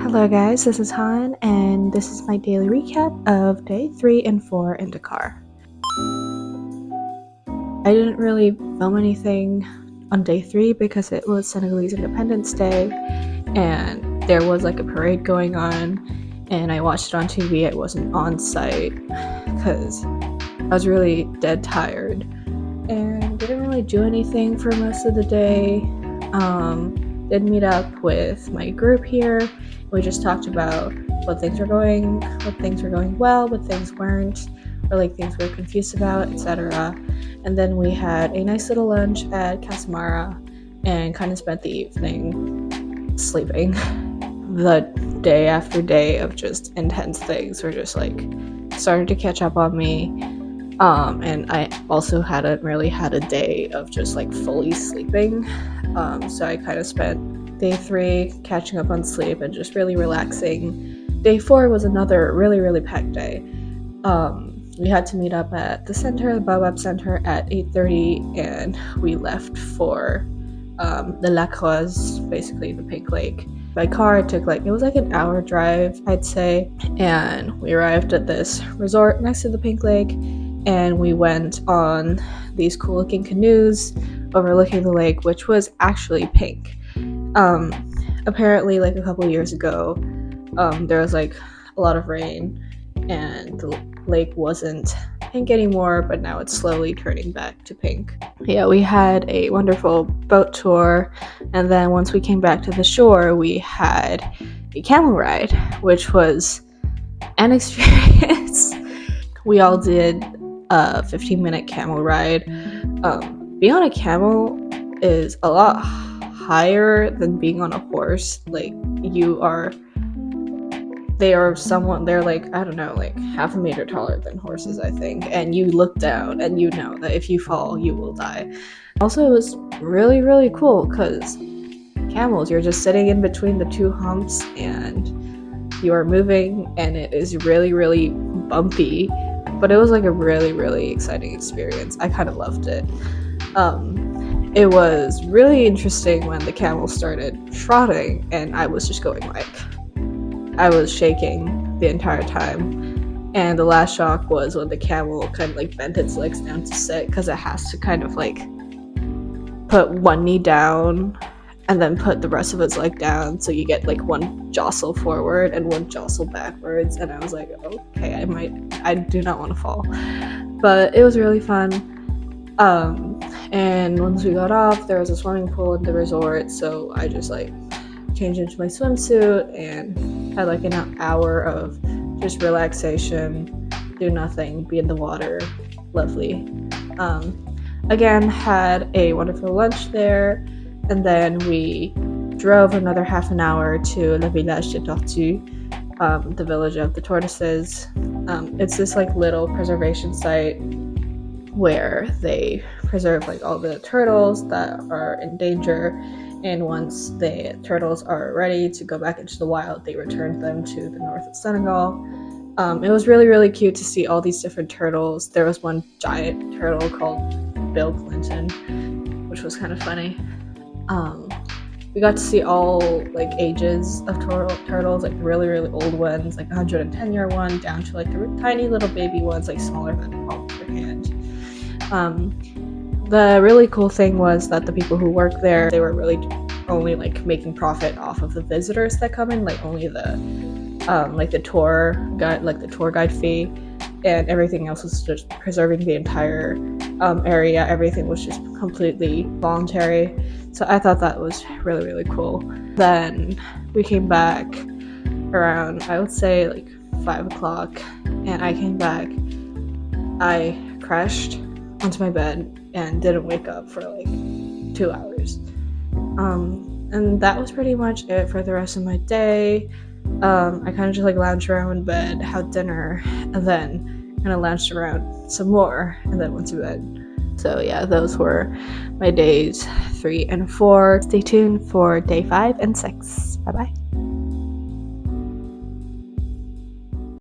Hello, guys, this is Han, and this is my daily recap of day 3 and 4 in Dakar. I didn't really film anything on day 3 because it was Senegalese Independence Day, and there was like a parade going on, and I watched it on TV. I wasn't on site because I was really dead tired and didn't really do anything for most of the day. Did meet up with my group here. We just talked about what things were going well, what things weren't, or like things we were confused about, etc. And then we had a nice little lunch at Casamara and kind of spent the evening sleeping. The day after day of just intense things were just like starting to catch up on me. And I also hadn't really had a day of just like fully sleeping. So I kind of spent day 3 catching up on sleep and just really relaxing. Day 4 was another really packed day. We had to meet up at the center, the Baobab Center, at 8:30, and we left for the La Croix, basically the Pink Lake. By car, it was like an hour drive, I'd say, and we arrived at this resort next to the Pink Lake, and we went on these cool looking canoes overlooking the lake, which was actually pink. Apparently, like a couple years ago, there was like a lot of rain and the lake wasn't pink anymore, but now it's slowly turning back to pink. Yeah, we had a wonderful boat tour, and then once we came back to the shore, we had a camel ride, which was an experience. We all did a 15-minute camel ride. Being on a camel is a lot higher than being on a horse. Like, they're like, I don't know, like half a meter taller than horses, I think, and you look down and you know that if you fall you will die. Also, it was really cool because camels, you're just sitting in between the two humps and you are moving, and it is really bumpy, but it was like a really exciting experience. I kind of loved it. It was really interesting when the camel started trotting, and I was just going like, I was shaking the entire time. And the last shock was when the camel kind of like bent its legs down to sit, because it has to kind of like put one knee down and then put the rest of its leg down, so you get like one jostle forward and one jostle backwards. And I was like, okay, I do not want to fall. But it was really fun. And once we got off, there was a swimming pool in the resort, so I just like changed into my swimsuit and had like an hour of just relaxation, do nothing, be in the water. Lovely. Again, had a wonderful lunch there, and then we drove another half an hour to Le Village des Tortues, the village of the tortoises. It's this like little preservation site where they preserve like all the turtles that are in danger, and once the turtles are ready to go back into the wild, they return them to the north of Senegal. It was really cute to see all these different turtles. There was one giant turtle called Bill Clinton, which was kind of funny. We got to see all like ages of turtles, like really old ones, like 110-year one, down to like the tiny little baby ones, like smaller than the palm of your hand. The really cool thing was that the people who work there, they were really only like making profit off of the visitors that come in, like only the tour guide fee, and everything else was just preserving the entire area. Everything was just completely voluntary. So I thought that was really cool. Then we came back around, I would say like 5 o'clock, and I came back. I crashed onto my bed and didn't wake up for like 2 hours. And that was pretty much it for the rest of my day. I kind of just like lounged around in bed, had dinner, and then kind of lounged around some more, and then went to bed. So yeah, those were my days 3 and 4. Stay tuned for day 5 and 6. Bye bye.